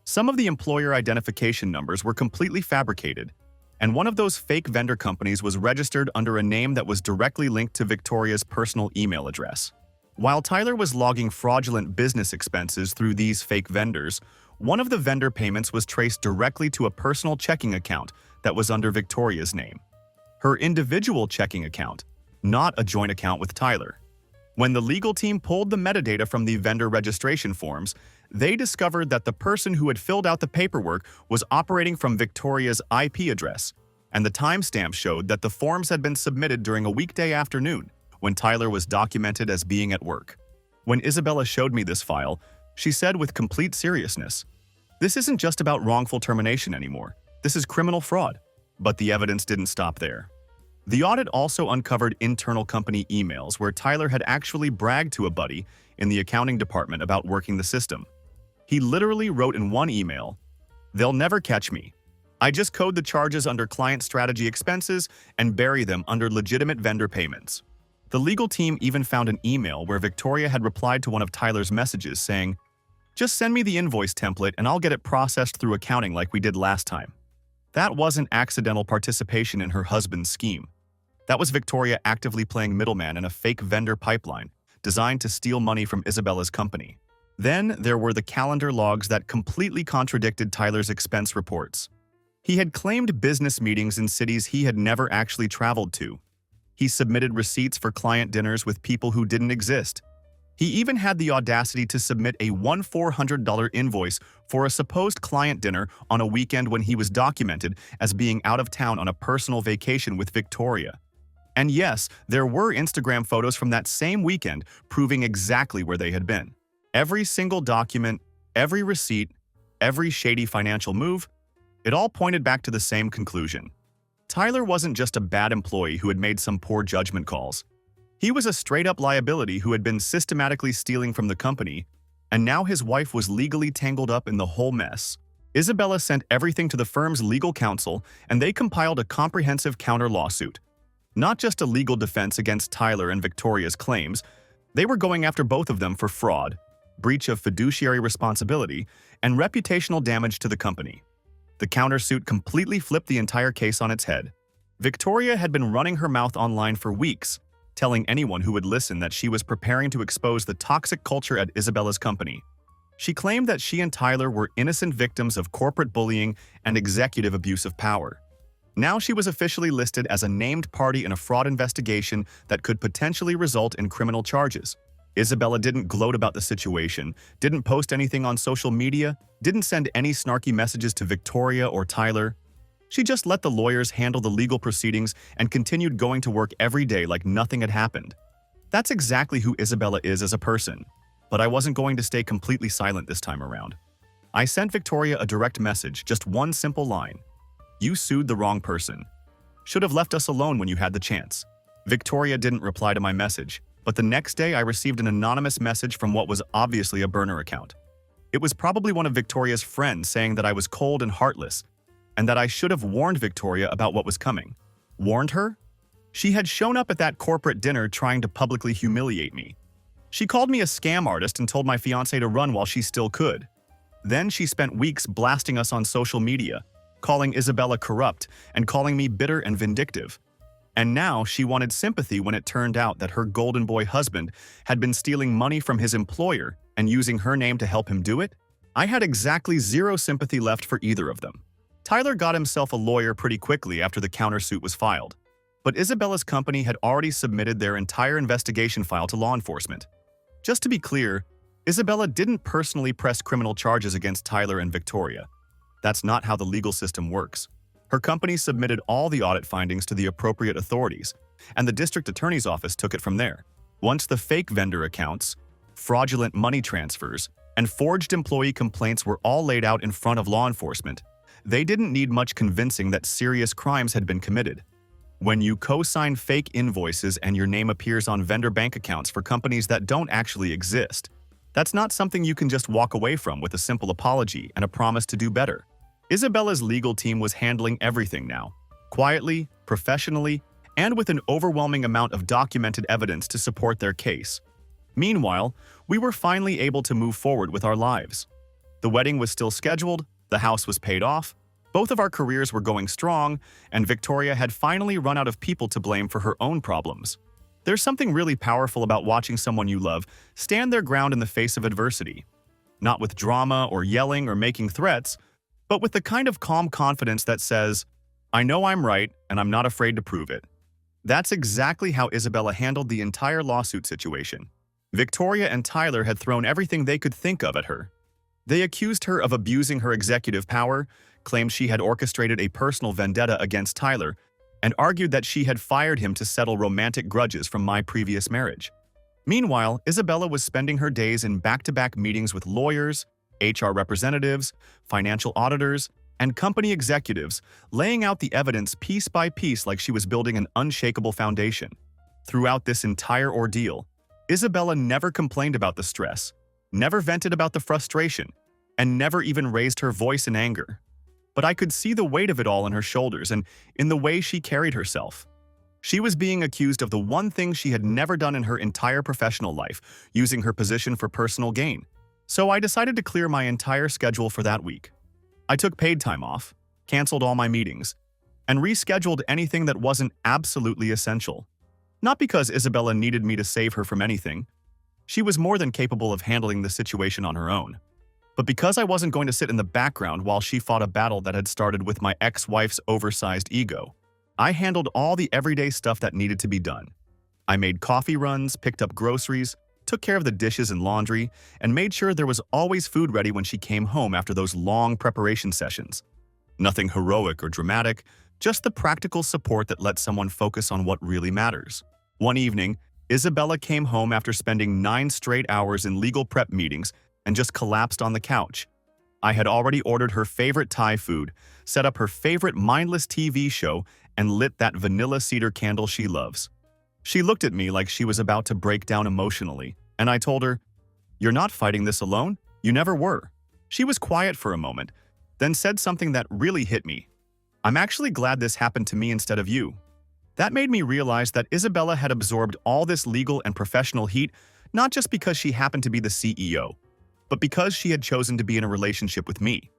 Some of the employer identification numbers were completely fabricated, and one of those fake vendor companies was registered under a name that was directly linked to Victoria's personal email address. While Tyler was logging fraudulent business expenses through these fake vendors, one of the vendor payments was traced directly to a personal checking account that was under Victoria's name. Her individual checking account, not a joint account with Tyler. When the legal team pulled the metadata from the vendor registration forms, they discovered that the person who had filled out the paperwork was operating from Victoria's IP address, and the timestamp showed that the forms had been submitted during a weekday afternoon when Tyler was documented as being at work. When Isabella showed me this file, she said with complete seriousness, "This isn't just about wrongful termination anymore. This is criminal fraud." But the evidence didn't stop there. The audit also uncovered internal company emails where Tyler had actually bragged to a buddy in the accounting department about working the system. He literally wrote in one email, "They'll never catch me. I just code the charges under client strategy expenses and bury them under legitimate vendor payments." The legal team even found an email where Victoria had replied to one of Tyler's messages saying, "Just send me the invoice template and I'll get it processed through accounting like we did last time." That wasn't accidental participation in her husband's scheme. That was Victoria actively playing middleman in a fake vendor pipeline designed to steal money from Isabella's company. Then there were the calendar logs that completely contradicted Tyler's expense reports. He had claimed business meetings in cities he had never actually traveled to. He submitted receipts for client dinners with people who didn't exist. He even had the audacity to submit a $400 invoice for a supposed client dinner on a weekend when he was documented as being out of town on a personal vacation with Victoria. And yes, there were Instagram photos from that same weekend proving exactly where they had been. Every single document, every receipt, every shady financial move, it all pointed back to the same conclusion. Tyler wasn't just a bad employee who had made some poor judgment calls. He was a straight-up liability who had been systematically stealing from the company, and now his wife was legally tangled up in the whole mess. Isabella sent everything to the firm's legal counsel, and they compiled a comprehensive counter-lawsuit. Not just a legal defense against Tyler and Victoria's claims, they were going after both of them for fraud, breach of fiduciary responsibility, and reputational damage to the company. The countersuit completely flipped the entire case on its head. Victoria had been running her mouth online for weeks, telling anyone who would listen that she was preparing to expose the toxic culture at Isabella's company. She claimed that she and Tyler were innocent victims of corporate bullying and executive abuse of power. Now she was officially listed as a named party in a fraud investigation that could potentially result in criminal charges. Isabella didn't gloat about the situation, didn't post anything on social media, didn't send any snarky messages to Victoria or Tyler. She just let the lawyers handle the legal proceedings and continued going to work every day like nothing had happened. That's exactly who Isabella is as a person. But I wasn't going to stay completely silent this time around. I sent Victoria a direct message, just one simple line. "You sued the wrong person. Should have left us alone when you had the chance." Victoria didn't reply to my message, but the next day I received an anonymous message from what was obviously a burner account. It was probably one of Victoria's friends saying that I was cold and heartless, and that I should have warned Victoria about what was coming. Warned her? She had shown up at that corporate dinner trying to publicly humiliate me. She called me a scam artist and told my fiancé to run while she still could. Then she spent weeks blasting us on social media, calling Isabella corrupt and calling me bitter and vindictive. And now she wanted sympathy when it turned out that her golden boy husband had been stealing money from his employer and using her name to help him do it? I had exactly zero sympathy left for either of them. Tyler got himself a lawyer pretty quickly after the countersuit was filed, but Isabella's company had already submitted their entire investigation file to law enforcement. Just to be clear, Isabella didn't personally press criminal charges against Tyler and Victoria. That's not how the legal system works. Her company submitted all the audit findings to the appropriate authorities, and the district attorney's office took it from there. Once the fake vendor accounts, fraudulent money transfers, and forged employee complaints were all laid out in front of law enforcement, they didn't need much convincing that serious crimes had been committed. When you co-sign fake invoices and your name appears on vendor bank accounts for companies that don't actually exist, that's not something you can just walk away from with a simple apology and a promise to do better. Isabella's legal team was handling everything now, quietly, professionally, and with an overwhelming amount of documented evidence to support their case. Meanwhile, we were finally able to move forward with our lives. The wedding was still scheduled, the house was paid off, both of our careers were going strong, and Victoria had finally run out of people to blame for her own problems. There's something really powerful about watching someone you love stand their ground in the face of adversity. Not with drama or yelling or making threats, but with the kind of calm confidence that says, "I know I'm right and I'm not afraid to prove it." That's exactly how Isabella handled the entire lawsuit situation. Victoria and Tyler had thrown everything they could think of at her. They accused her of abusing her executive power, claimed she had orchestrated a personal vendetta against Tyler, and argued that she had fired him to settle romantic grudges from my previous marriage. Meanwhile, Isabella was spending her days in back-to-back meetings with lawyers, HR representatives, financial auditors, and company executives, laying out the evidence piece by piece like she was building an unshakable foundation. Throughout this entire ordeal, Isabella never complained about the stress, never vented about the frustration, and never even raised her voice in anger. But I could see the weight of it all on her shoulders and in the way she carried herself. She was being accused of the one thing she had never done in her entire professional life, using her position for personal gain. So I decided to clear my entire schedule for that week. I took paid time off, canceled all my meetings, and rescheduled anything that wasn't absolutely essential. Not because Isabella needed me to save her from anything. She was more than capable of handling the situation on her own. But because I wasn't going to sit in the background while she fought a battle that had started with my ex-wife's oversized ego. I handled all the everyday stuff that needed to be done. I made coffee runs, picked up groceries, took care of the dishes and laundry, and made sure there was always food ready when she came home after those long preparation sessions. Nothing heroic or dramatic, just the practical support that lets someone focus on what really matters. One evening, Isabella came home after spending 9 straight hours in legal prep meetings and just collapsed on the couch. I had already ordered her favorite Thai food, set up her favorite mindless TV show, and lit that vanilla cedar candle she loves. She looked at me like she was about to break down emotionally, and I told her, "You're not fighting this alone. You never were." She was quiet for a moment, then said something that really hit me. "I'm actually glad this happened to me instead of you." That made me realize that Isabella had absorbed all this legal and professional heat not just because she happened to be the CEO, but because she had chosen to be in a relationship with me.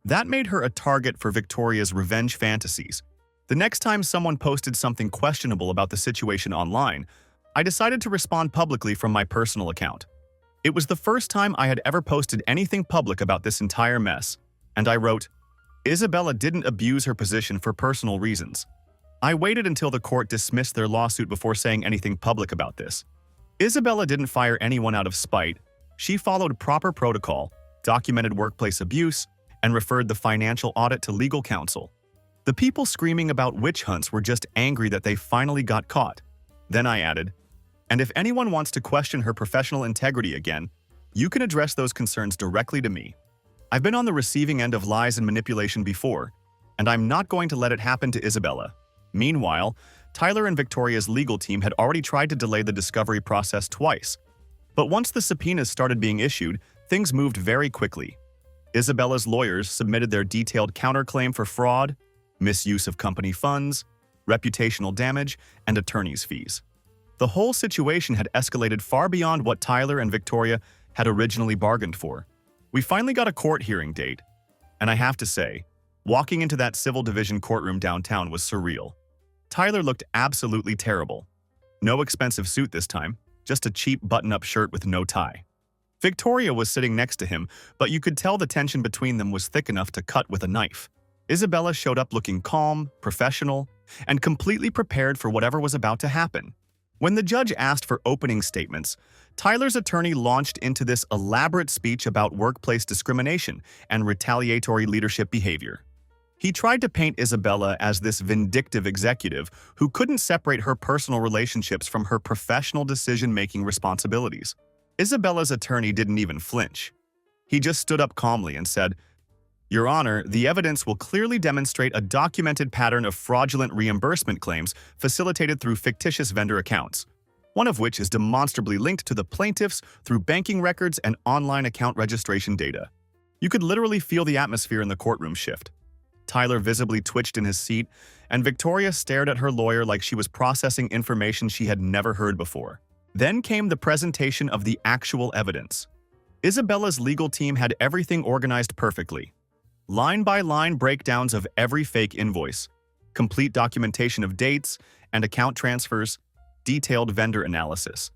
That made her a target for Victoria's revenge fantasies. The next time someone posted something questionable about the situation online, I decided to respond publicly from my personal account. It was the first time I had ever posted anything public about this entire mess, and I wrote, "Isabella didn't abuse her position for personal reasons." I waited until the court dismissed their lawsuit before saying anything public about this. Isabella didn't fire anyone out of spite. She followed proper protocol, documented workplace abuse, and referred the financial audit to legal counsel. The people screaming about witch hunts were just angry that they finally got caught. Then I added, "And if anyone wants to question her professional integrity again, you can address those concerns directly to me. I've been on the receiving end of lies and manipulation before, and I'm not going to let it happen to Isabella." Meanwhile, Tyler and Victoria's legal team had already tried to delay the discovery process twice. But once the subpoenas started being issued, things moved very quickly. Isabella's lawyers submitted their detailed counterclaim for fraud, misuse of company funds, reputational damage, and attorney's fees. The whole situation had escalated far beyond what Tyler and Victoria had originally bargained for. We finally got a court hearing date, and I have to say, walking into that civil division courtroom downtown was surreal. Tyler looked absolutely terrible. No expensive suit this time, just a cheap button-up shirt with no tie. Victoria was sitting next to him, but you could tell the tension between them was thick enough to cut with a knife. Isabella showed up looking calm, professional, and completely prepared for whatever was about to happen. When the judge asked for opening statements, Tyler's attorney launched into this elaborate speech about workplace discrimination and retaliatory leadership behavior. He tried to paint Isabella as this vindictive executive who couldn't separate her personal relationships from her professional decision-making responsibilities. Isabella's attorney didn't even flinch. He just stood up calmly and said, "Your Honor, the evidence will clearly demonstrate a documented pattern of fraudulent reimbursement claims facilitated through fictitious vendor accounts, one of which is demonstrably linked to the plaintiffs through banking records and online account registration data." You could literally feel the atmosphere in the courtroom shift. Tyler visibly twitched in his seat, and Victoria stared at her lawyer like she was processing information she had never heard before. Then came the presentation of the actual evidence. Isabella's legal team had everything organized perfectly. Line-by-line breakdowns of every fake invoice, complete documentation of dates and account transfers, detailed vendor analysis.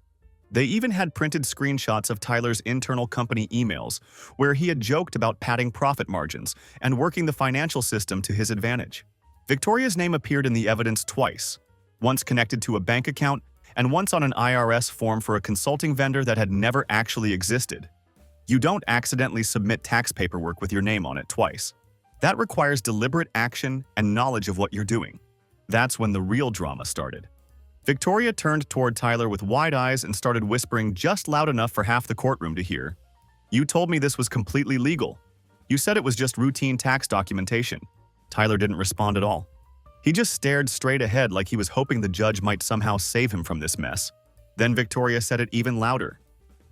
They even had printed screenshots of Tyler's internal company emails, where he had joked about padding profit margins and working the financial system to his advantage. Victoria's name appeared in the evidence twice, once connected to a bank account and once on an IRS form for a consulting vendor that had never actually existed. You don't accidentally submit tax paperwork with your name on it twice. That requires deliberate action and knowledge of what you're doing. That's when the real drama started. Victoria turned toward Tyler with wide eyes and started whispering just loud enough for half the courtroom to hear. "You told me this was completely legal. You said it was just routine tax documentation." Tyler didn't respond at all. He just stared straight ahead like he was hoping the judge might somehow save him from this mess. Then Victoria said it even louder.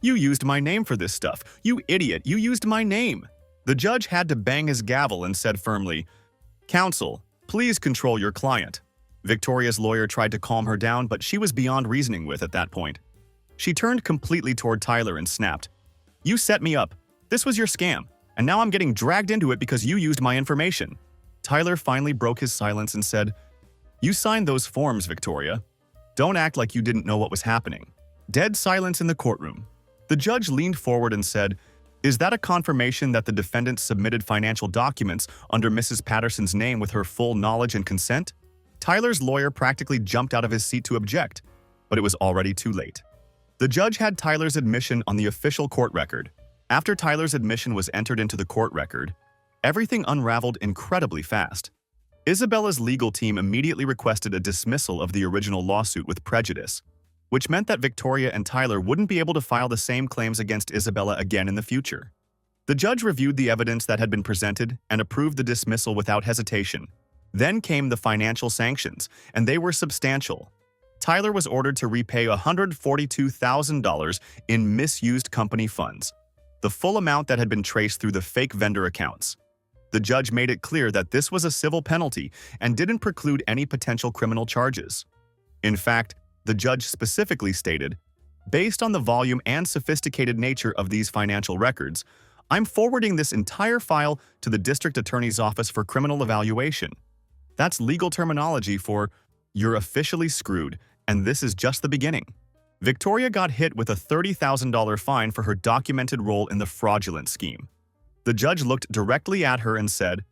"You used my name for this stuff. You idiot, you used my name." The judge had to bang his gavel and said firmly, "Counsel, please control your client." Victoria's lawyer tried to calm her down, but she was beyond reasoning with at that point. She turned completely toward Tyler and snapped, "You set me up. This was your scam, and now I'm getting dragged into it because you used my information." Tyler finally broke his silence and said, "You signed those forms, Victoria. Don't act like you didn't know what was happening." Dead silence in the courtroom. The judge leaned forward and said, "Is that a confirmation that the defendant submitted financial documents under Mrs. Patterson's name with her full knowledge and consent?" Tyler's lawyer practically jumped out of his seat to object, but it was already too late. The judge had Tyler's admission on the official court record. After Tyler's admission was entered into the court record, everything unraveled incredibly fast. Isabella's legal team immediately requested a dismissal of the original lawsuit with prejudice, which meant that Victoria and Tyler wouldn't be able to file the same claims against Isabella again in the future. The judge reviewed the evidence that had been presented and approved the dismissal without hesitation. Then came the financial sanctions, and they were substantial. Tyler was ordered to repay $142,000 in misused company funds, the full amount that had been traced through the fake vendor accounts. The judge made it clear that this was a civil penalty and didn't preclude any potential criminal charges. In fact, the judge specifically stated, "Based on the volume and sophisticated nature of these financial records, I'm forwarding this entire file to the District Attorney's Office for criminal evaluation." That's legal terminology for, "You're officially screwed, and this is just the beginning." Victoria got hit with a $30,000 fine for her documented role in the fraudulent scheme. The judge looked directly at her and said,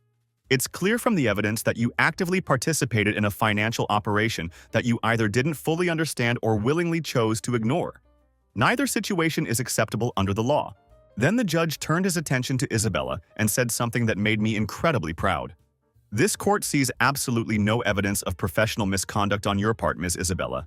"It's clear from the evidence that you actively participated in a financial operation that you either didn't fully understand or willingly chose to ignore. Neither situation is acceptable under the law." Then the judge turned his attention to Isabella and said something that made me incredibly proud. "This court sees absolutely no evidence of professional misconduct on your part, Ms. Isabella.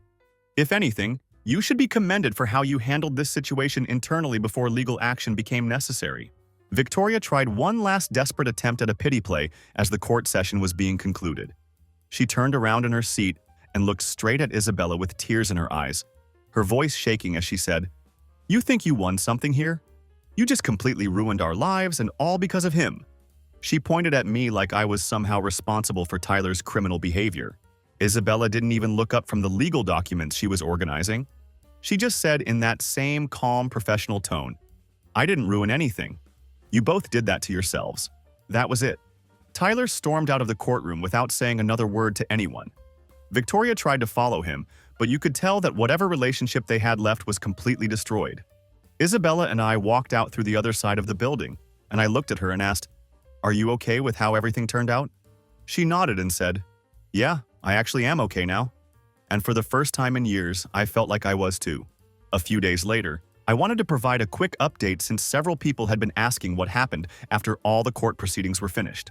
If anything, you should be commended for how you handled this situation internally before legal action became necessary." Victoria tried one last desperate attempt at a pity play as the court session was being concluded. She turned around in her seat and looked straight at Isabella with tears in her eyes, her voice shaking as she said, "You think you won something here? You just completely ruined our lives, and all because of him." She pointed at me like I was somehow responsible for Tyler's criminal behavior. Isabella didn't even look up from the legal documents she was organizing. She just said in that same calm, professional tone, "I didn't ruin anything. You both did that to yourselves." That was it. Tyler stormed out of the courtroom without saying another word to anyone. Victoria tried to follow him, but you could tell that whatever relationship they had left was completely destroyed. Isabella and I walked out through the other side of the building, and I looked at her and asked, "Are you okay with how everything turned out?" She nodded and said, "Yeah, I actually am okay now." And for the first time in years, I felt like I was too. A few days later, I wanted to provide a quick update since several people had been asking what happened after all the court proceedings were finished.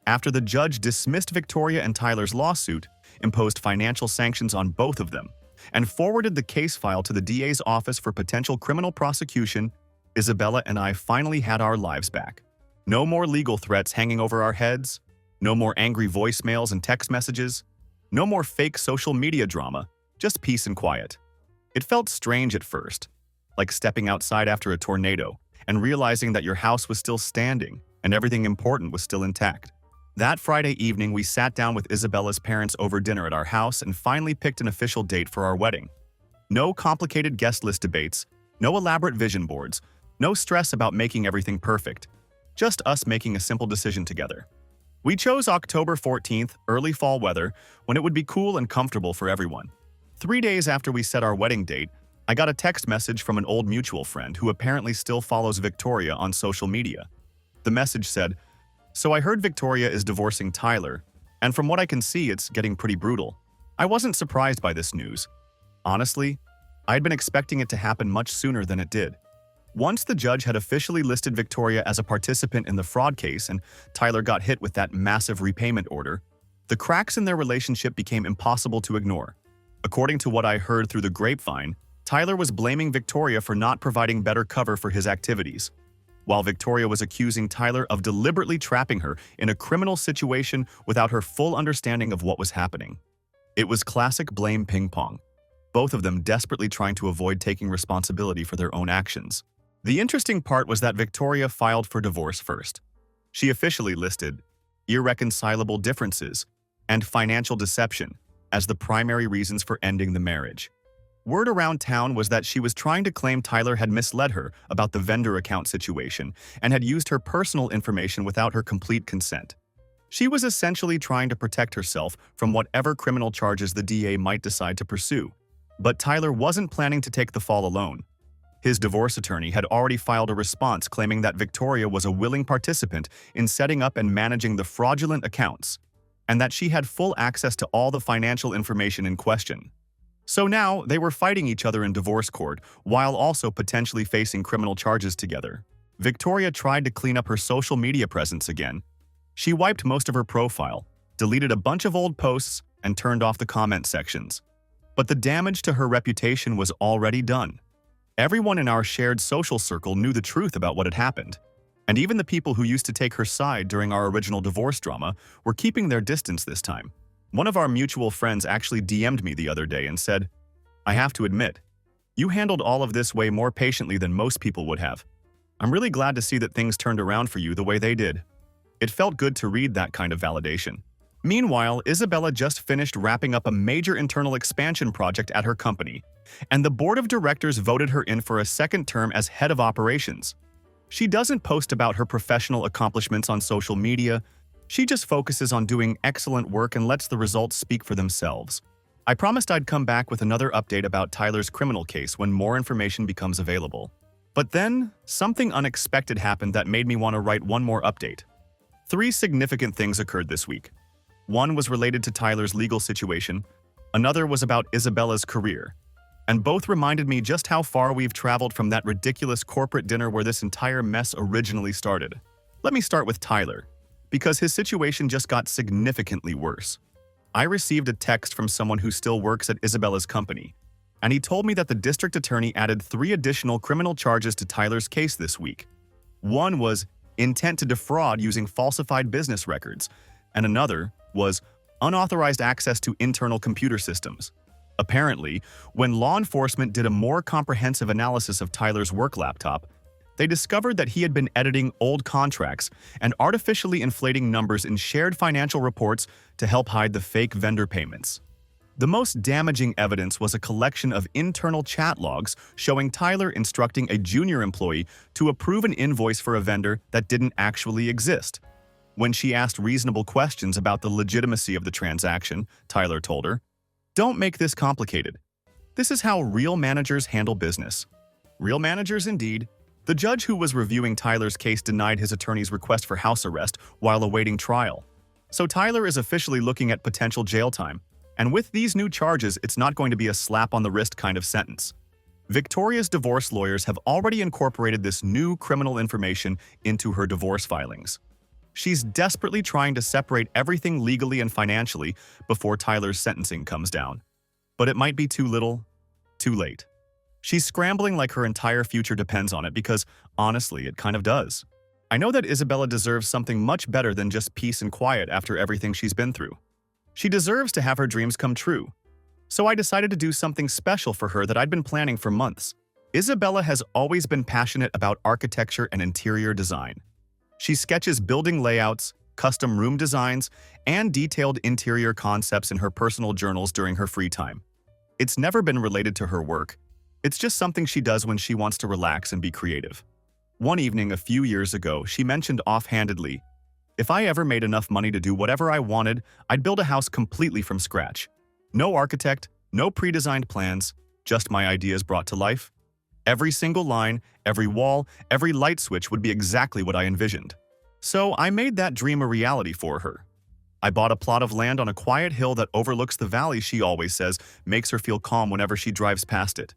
After the judge dismissed Victoria and Tyler's lawsuit, imposed financial sanctions on both of them, and forwarded the case file to the DA's office for potential criminal prosecution, Isabella and I finally had our lives back. No more legal threats hanging over our heads, no more angry voicemails and text messages, no more fake social media drama, just peace and quiet. It felt strange at first, like stepping outside after a tornado and realizing that your house was still standing and everything important was still intact. That Friday evening, we sat down with Isabella's parents over dinner at our house and finally picked an official date for our wedding. No complicated guest list debates, no elaborate vision boards, no stress about making everything perfect. Just us making a simple decision together. We chose October 14th, early fall weather, when it would be cool and comfortable for everyone. 3 days after we set our wedding date, I got a text message from an old mutual friend who apparently still follows Victoria on social media. The message said, "So I heard Victoria is divorcing Tyler, and from what I can see, it's getting pretty brutal." I wasn't surprised by this news. Honestly, I'd been expecting it to happen much sooner than it did. Once the judge had officially listed Victoria as a participant in the fraud case and Tyler got hit with that massive repayment order, the cracks in their relationship became impossible to ignore. According to what I heard through the grapevine, Tyler was blaming Victoria for not providing better cover for his activities, while Victoria was accusing Tyler of deliberately trapping her in a criminal situation without her full understanding of what was happening. It was classic blame ping pong, both of them desperately trying to avoid taking responsibility for their own actions. The interesting part was that Victoria filed for divorce first. She officially listed irreconcilable differences and financial deception as the primary reasons for ending the marriage. Word around town was that she was trying to claim Tyler had misled her about the vendor account situation and had used her personal information without her complete consent. She was essentially trying to protect herself from whatever criminal charges the DA might decide to pursue. But Tyler wasn't planning to take the fall alone. His divorce attorney had already filed a response claiming that Victoria was a willing participant in setting up and managing the fraudulent accounts, and that she had full access to all the financial information in question. So now, they were fighting each other in divorce court, while also potentially facing criminal charges together. Victoria tried to clean up her social media presence again. She wiped most of her profile, deleted a bunch of old posts, and turned off the comment sections. But the damage to her reputation was already done. Everyone in our shared social circle knew the truth about what had happened. And even the people who used to take her side during our original divorce drama were keeping their distance this time. One of our mutual friends actually DM'd me the other day and said, "I have to admit, you handled all of this way more patiently than most people would have. I'm really glad to see that things turned around for you the way they did." It felt good to read that kind of validation. Meanwhile, Isabella just finished wrapping up a major internal expansion project at her company, and the board of directors voted her in for a second term as head of operations. She doesn't post about her professional accomplishments on social media. She just focuses on doing excellent work and lets the results speak for themselves. I promised I'd come back with another update about Tyler's criminal case when more information becomes available. But then, something unexpected happened that made me want to write one more update. 3 significant things occurred this week. One was related to Tyler's legal situation, another was about Isabella's career, and both reminded me just how far we've traveled from that ridiculous corporate dinner where this entire mess originally started. Let me start with Tyler, because his situation just got significantly worse. I received a text from someone who still works at Isabella's company, and he told me that the district attorney added 3 additional criminal charges to Tyler's case this week. One was intent to defraud using falsified business records, and another was unauthorized access to internal computer systems. Apparently, when law enforcement did a more comprehensive analysis of Tyler's work laptop, they discovered that he had been editing old contracts and artificially inflating numbers in shared financial reports to help hide the fake vendor payments. The most damaging evidence was a collection of internal chat logs showing Tyler instructing a junior employee to approve an invoice for a vendor that didn't actually exist. When she asked reasonable questions about the legitimacy of the transaction, Tyler told her, "Don't make this complicated. This is how real managers handle business." Real managers indeed. The judge who was reviewing Tyler's case denied his attorney's request for house arrest while awaiting trial. So Tyler is officially looking at potential jail time. And with these new charges, it's not going to be a slap-on-the-wrist kind of sentence. Victoria's divorce lawyers have already incorporated this new criminal information into her divorce filings. She's desperately trying to separate everything legally and financially before Tyler's sentencing comes down. But it might be too little, too late. She's scrambling like her entire future depends on it because, honestly, it kind of does. I know that Isabella deserves something much better than just peace and quiet after everything she's been through. She deserves to have her dreams come true. So I decided to do something special for her that I'd been planning for months. Isabella has always been passionate about architecture and interior design. She sketches building layouts, custom room designs, and detailed interior concepts in her personal journals during her free time. It's never been related to her work. It's just something she does when she wants to relax and be creative. One evening a few years ago, she mentioned offhandedly, "If I ever made enough money to do whatever I wanted, I'd build a house completely from scratch. No architect, no pre-designed plans, just my ideas brought to life. Every single line, every wall, every light switch would be exactly what I envisioned." So I made that dream a reality for her. I bought a plot of land on a quiet hill that overlooks the valley she always says makes her feel calm whenever she drives past it.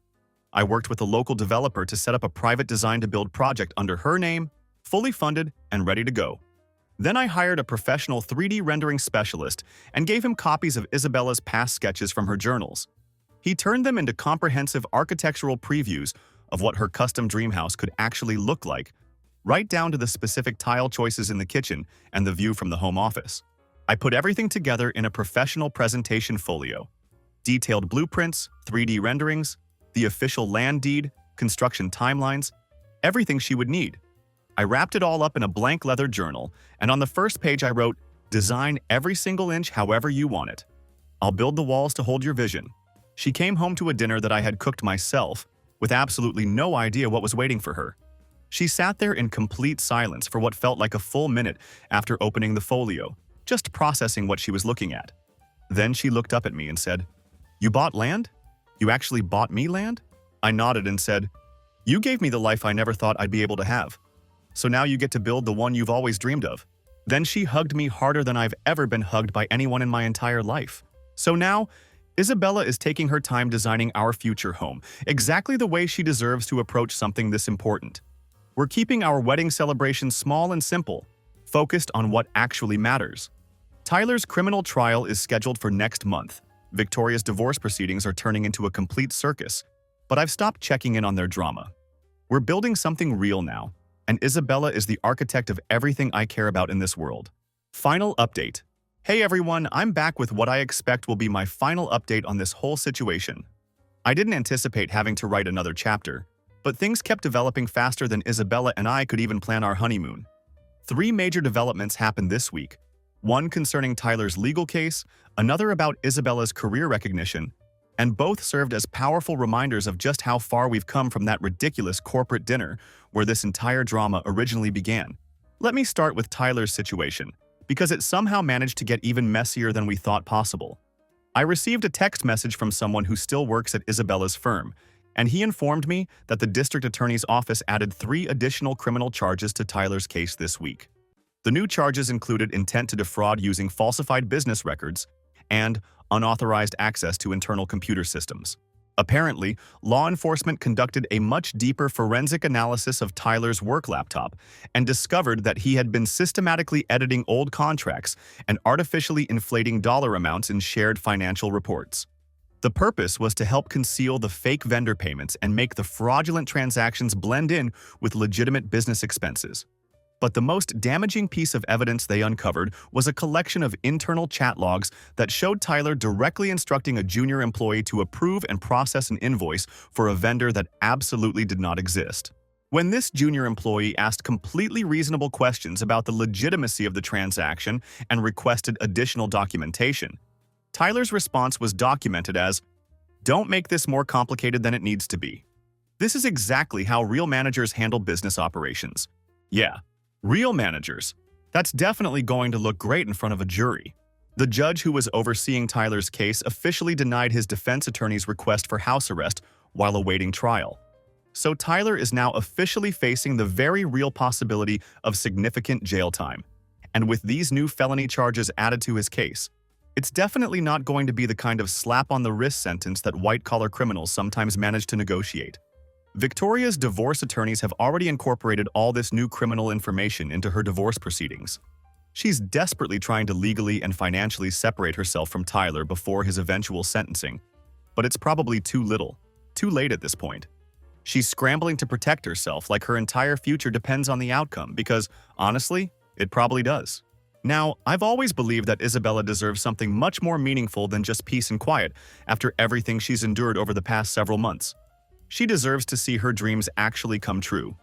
I worked with a local developer to set up a private design-to-build project under her name, fully funded and ready to go. Then I hired a professional 3D rendering specialist and gave him copies of Isabella's past sketches from her journals. He turned them into comprehensive architectural previews of what her custom dream house could actually look like, right down to the specific tile choices in the kitchen and the view from the home office. I put everything together in a professional presentation folio. Detailed blueprints, 3D renderings, the official land deed, construction timelines, everything she would need. I wrapped it all up in a blank leather journal, and on the first page I wrote, "Design every single inch however you want it. I'll build the walls to hold your vision." She came home to a dinner that I had cooked myself, with absolutely no idea what was waiting for her. She sat there in complete silence for what felt like a full minute after opening the folio, just processing what she was looking at. Then she looked up at me and said, "You bought land? You actually bought me land?" I nodded and said, "You gave me the life I never thought I'd be able to have. So now you get to build the one you've always dreamed of." Then she hugged me harder than I've ever been hugged by anyone in my entire life. So now, Isabella is taking her time designing our future home, exactly the way she deserves to approach something this important. We're keeping our wedding celebration small and simple, focused on what actually matters. Tyler's criminal trial is scheduled for next month. Victoria's divorce proceedings are turning into a complete circus, but I've stopped checking in on their drama. We're building something real now, and Isabella is the architect of everything I care about in this world. Final update. Hey everyone, I'm back with what I expect will be my final update on this whole situation. I didn't anticipate having to write another chapter, but things kept developing faster than Isabella and I could even plan our honeymoon. 3 major developments happened this week, one concerning Tyler's legal case, another about Isabella's career recognition, and both served as powerful reminders of just how far we've come from that ridiculous corporate dinner where this entire drama originally began. Let me start with Tyler's situation, because it somehow managed to get even messier than we thought possible. I received a text message from someone who still works at Isabella's firm, and he informed me that the district attorney's office added 3 additional criminal charges to Tyler's case this week. The new charges included intent to defraud using falsified business records and unauthorized access to internal computer systems. Apparently, law enforcement conducted a much deeper forensic analysis of Tyler's work laptop and discovered that he had been systematically editing old contracts and artificially inflating dollar amounts in shared financial reports. The purpose was to help conceal the fake vendor payments and make the fraudulent transactions blend in with legitimate business expenses. But the most damaging piece of evidence they uncovered was a collection of internal chat logs that showed Tyler directly instructing a junior employee to approve and process an invoice for a vendor that absolutely did not exist. When this junior employee asked completely reasonable questions about the legitimacy of the transaction and requested additional documentation, Tyler's response was documented as, "Don't make this more complicated than it needs to be." This is exactly how real managers handle business operations. Yeah. Real managers. That's definitely going to look great in front of a jury. The judge who was overseeing Tyler's case officially denied his defense attorney's request for house arrest while awaiting trial. So Tyler is now officially facing the very real possibility of significant jail time. And with these new felony charges added to his case, it's definitely not going to be the kind of slap-on-the-wrist sentence that white-collar criminals sometimes manage to negotiate. Victoria's divorce attorneys have already incorporated all this new criminal information into her divorce proceedings. She's desperately trying to legally and financially separate herself from Tyler before his eventual sentencing, but it's probably too late at this point. She's scrambling to protect herself like her entire future depends on the outcome because, honestly, it probably does. Now, I've always believed that Isabella deserves something much more meaningful than just peace and quiet after everything she's endured over the past several months. She deserves to see her dreams actually come true.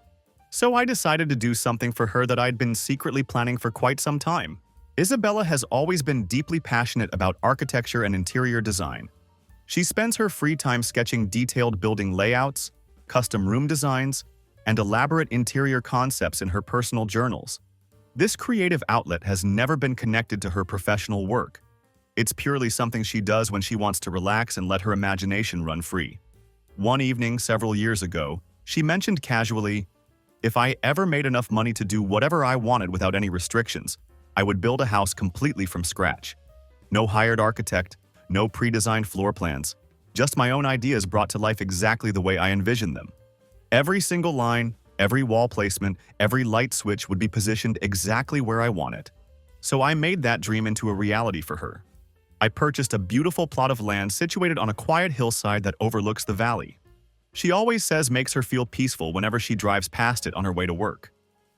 So I decided to do something for her that I'd been secretly planning for quite some time. Isabella has always been deeply passionate about architecture and interior design. She spends her free time sketching detailed building layouts, custom room designs, and elaborate interior concepts in her personal journals. This creative outlet has never been connected to her professional work. It's purely something she does when she wants to relax and let her imagination run free. One evening several years ago, she mentioned casually, "If I ever made enough money to do whatever I wanted without any restrictions, I would build a house completely from scratch. No hired architect, no pre-designed floor plans, just my own ideas brought to life exactly the way I envisioned them. Every single line, every wall placement, every light switch would be positioned exactly where I want it." So I made that dream into a reality for her. I purchased a beautiful plot of land situated on a quiet hillside that overlooks the valley. She always says makes her feel peaceful whenever she drives past it on her way to work.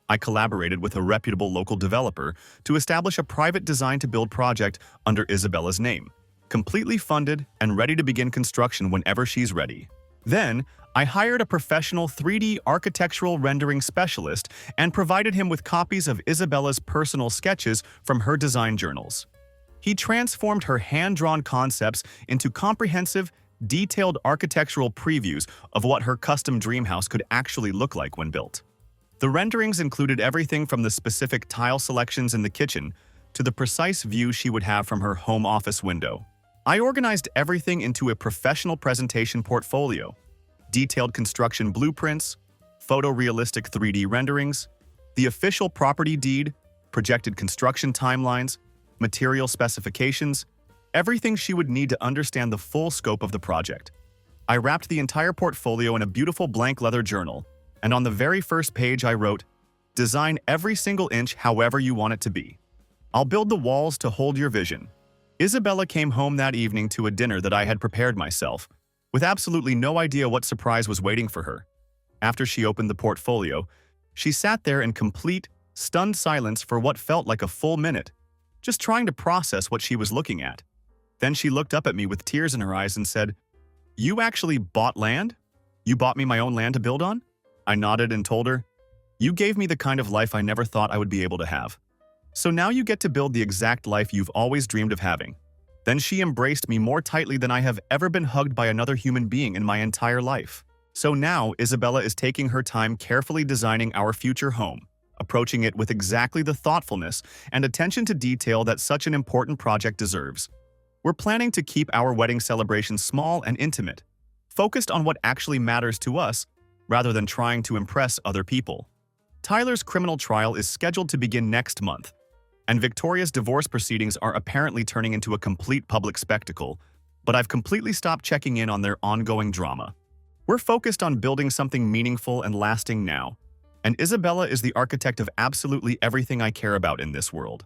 I collaborated with a reputable local developer to establish a private design-to-build project under Isabella's name, completely funded and ready to begin construction whenever she's ready. Then, I hired a professional 3D architectural rendering specialist and provided him with copies of Isabella's personal sketches from her design journals. He transformed her hand-drawn concepts into comprehensive, detailed architectural previews of what her custom dream house could actually look like when built. The renderings included everything from the specific tile selections in the kitchen to the precise view she would have from her home office window. I organized everything into a professional presentation portfolio, detailed construction blueprints, photorealistic 3D renderings, the official property deed, projected construction timelines, material specifications, everything she would need to understand the full scope of the project. I wrapped the entire portfolio in a beautiful blank leather journal, and on the very first page I wrote, "Design every single inch however you want it to be. I'll build the walls to hold your vision." Isabella came home that evening to a dinner that I had prepared myself, with absolutely no idea what surprise was waiting for her. After she opened the portfolio, she sat there in complete, stunned silence for what felt like a full minute, just trying to process what she was looking at. Then she looked up at me with tears in her eyes and said, "You actually bought land? You bought me my own land to build on?" I nodded and told her, "You gave me the kind of life I never thought I would be able to have. So now you get to build the exact life you've always dreamed of having." Then she embraced me more tightly than I have ever been hugged by another human being in my entire life. So now Isabella is taking her time carefully designing our future home, approaching it with exactly the thoughtfulness and attention to detail that such an important project deserves. We're planning to keep our wedding celebration small and intimate, focused on what actually matters to us rather than trying to impress other people. Tyler's criminal trial is scheduled to begin next month, and Victoria's divorce proceedings are apparently turning into a complete public spectacle, but I've completely stopped checking in on their ongoing drama. We're focused on building something meaningful and lasting now, and Isabella is the architect of absolutely everything I care about in this world.